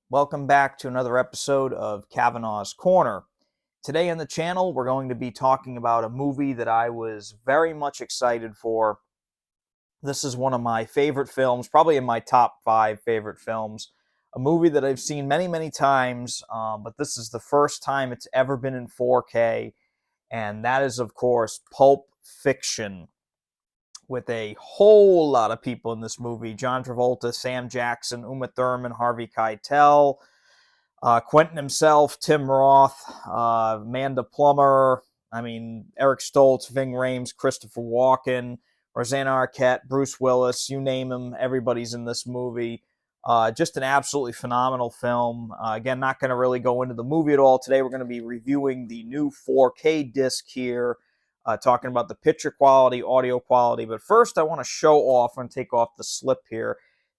Welcome back to another episode of Cavanaugh's Corner. Today on the channel, we're going to be talking about a movie that I was very much excited for. This is one of my favorite films, probably in my top 5 favorite films. A movie that I've seen many, many times, but this is the first time it's ever been in 4K, and that is, of course, Pulp Fiction, with a whole lot of people in this movie. John Travolta, Sam Jackson, Uma Thurman, Harvey Keitel, Quentin himself, Tim Roth, Amanda Plummer, Eric Stoltz, Ving Rhames, Christopher Walken, Rosanna Arquette, Bruce Willis, you name them, everybody's in this movie. Just an absolutely phenomenal film. Again, not going to really go into the movie at all. Today we're going to be reviewing the new 4K disc here, talking about the picture quality, audio quality. But first I want to show off and take off the slip here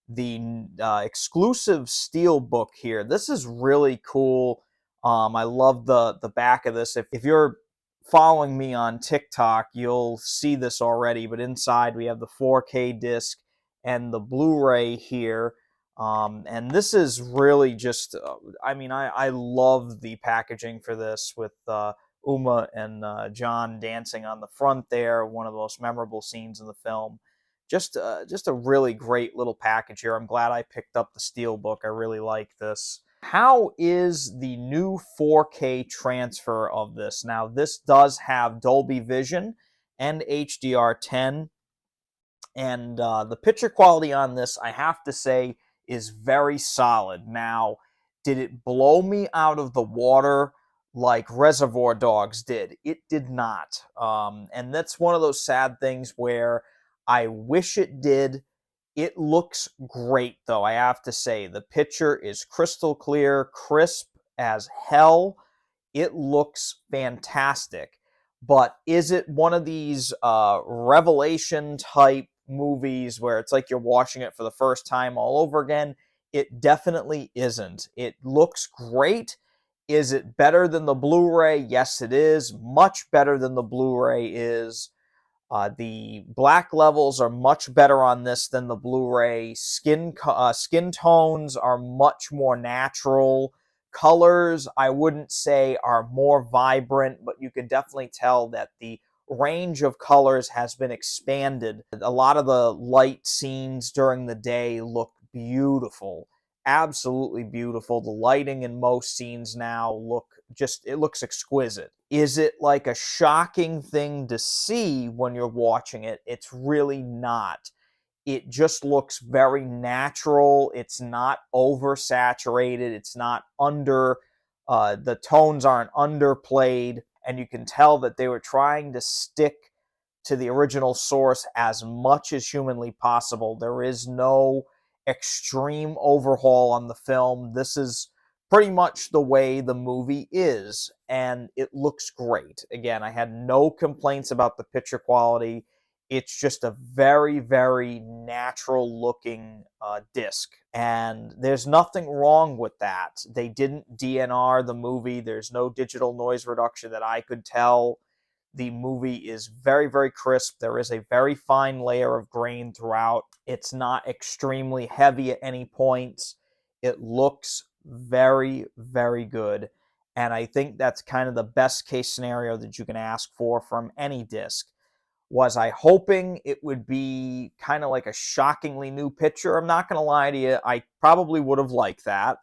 the exclusive Steelbook here. This is really cool. I love the back of this. If you're following me on TikTok, you'll see this already. But inside we have the 4K disc and the Blu-ray here. And this is really just, I love the packaging for this with Uma and John dancing on the front there. One of the most memorable scenes in the film. Just a really great little package here. I'm glad I picked up the Steelbook. I really like this. How is the new 4K transfer of this? Now, this does have Dolby Vision and HDR10, and the picture quality on this, I have to say, is very solid. Now, did it blow me out of the water like Reservoir Dogs did? It did not. And that's one of those sad things where I wish it did. It looks great, though, I have to say. The picture is crystal clear, crisp as hell. It looks fantastic. But is it one of these revelation type movies where it's like you're watching it for the first time all over again? It definitely isn't. It looks great. Is it better than the Blu-ray? Yes, it is. Much better than the Blu-ray is. The black levels are much better on this than the Blu-ray. Skin tones are much more natural. Colors, I wouldn't say are more vibrant, but you can definitely tell that the range of colors has been expanded. A lot of the light scenes during the day look beautiful. Absolutely beautiful. The lighting in most scenes now it looks exquisite. Is it like a shocking thing to see when you're watching it? It's really not. It just looks very natural. It's not oversaturated. It's not the tones aren't underplayed. And you can tell that they were trying to stick to the original source as much as humanly possible. There is no extreme overhaul on the film. This is pretty much the way the movie is, and it looks great. Again, I had no complaints about the picture quality. It's just a very, very natural looking disc, and there's nothing wrong with that. They didn't DNR the movie. There's no digital noise reduction that I could tell. The movie is very, very crisp. There is a very fine layer of grain throughout. It's not extremely heavy at any points. It looks very, very good. And I think that's kind of the best case scenario that you can ask for from any disc. Was I hoping it would be kind of like a shockingly new picture? I'm not going to lie to you. I probably would have liked that.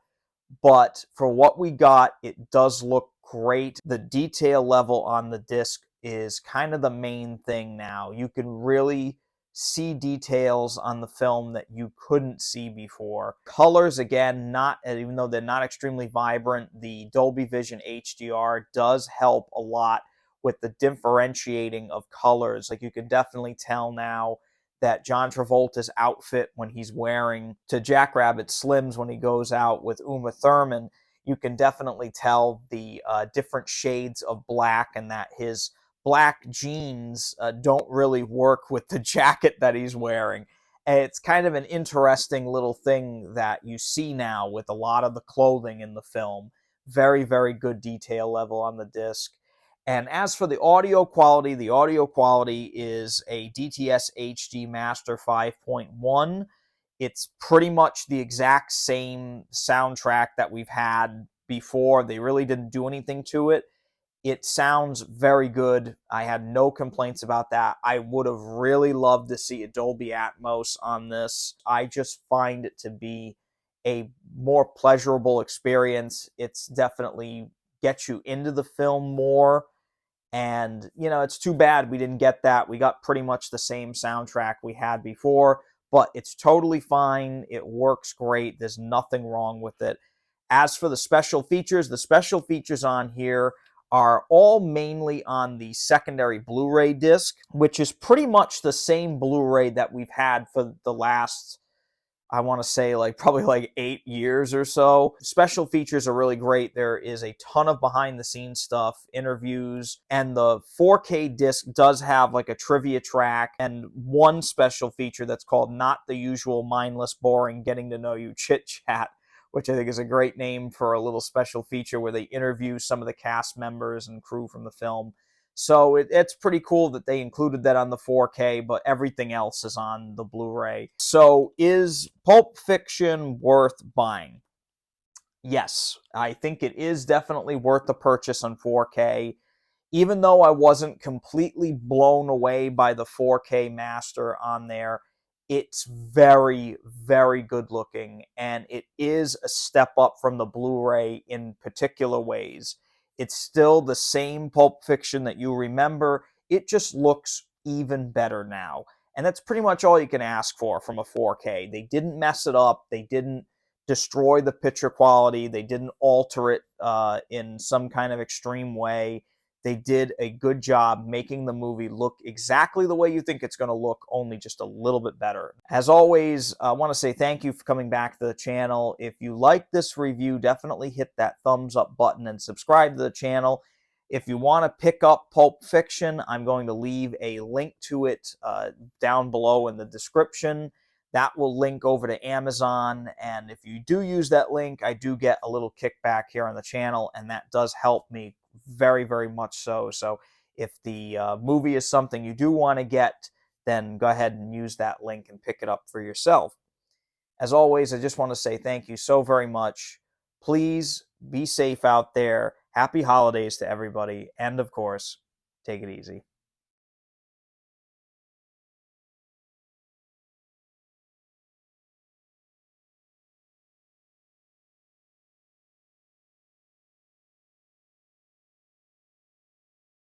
But for what we got, it does look great. The detail level on the disc is kind of the main thing now. You can really see details on the film that you couldn't see before. Colors, again, even though they're not extremely vibrant, the Dolby Vision HDR does help a lot with the differentiating of colors. Like, you can definitely tell now that John Travolta's outfit when he's wearing to Jackrabbit Slims when he goes out with Uma Thurman, you can definitely tell the different shades of black, and that his black jeans don't really work with the jacket that he's wearing. And it's kind of an interesting little thing that you see now with a lot of the clothing in the film. Very, very good detail level on the disc. And as for the audio quality is a DTS HD Master 5.1. It's pretty much the exact same soundtrack that we've had before. They really didn't do anything to it. It sounds very good. I had no complaints about that. I would have really loved to see a Dolby Atmos on this. I just find it to be a more pleasurable experience. It's definitely gets you into the film more. And, it's too bad we didn't get that. We got pretty much the same soundtrack we had before, but it's totally fine. It works great. There's nothing wrong with it. As for the special features on here are all mainly on the secondary Blu-ray disc, which is pretty much the same Blu-ray that we've had for the last, I want to say, probably 8 years or so. Special features are really great. There is a ton of behind the scenes stuff, interviews, and the 4K disc does have a trivia track and one special feature that's called Not the Usual Mindless Boring Getting to Know You Chit Chat, which I think is a great name for a little special feature where they interview some of the cast members and crew from the film. So it's pretty cool that they included that on the 4K, but everything else is on the Blu-ray. So is Pulp Fiction worth buying? Yes, I think it is definitely worth the purchase on 4K. Even though I wasn't completely blown away by the 4K master on there, it's very, very good looking, and it is a step up from the Blu-ray in particular ways. It's still the same Pulp Fiction that you remember. It just looks even better now. And that's pretty much all you can ask for from a 4K. They didn't mess it up. They didn't destroy the picture quality. They didn't alter it in some kind of extreme way. They did a good job making the movie look exactly the way you think it's going to look, only just a little bit better. As always, I want to say thank you for coming back to the channel. If you like this review, definitely hit that thumbs up button and subscribe to the channel. If you want to pick up Pulp Fiction, I'm going to leave a link to it down below in the description. That will link over to Amazon, and if you do use that link, I do get a little kickback here on the channel, and that does help me very, very much so. So if the movie is something you do want to get, then go ahead and use that link and pick it up for yourself. As always, I just want to say thank you so very much. Please be safe out there. Happy holidays to everybody, and of course, take it easy.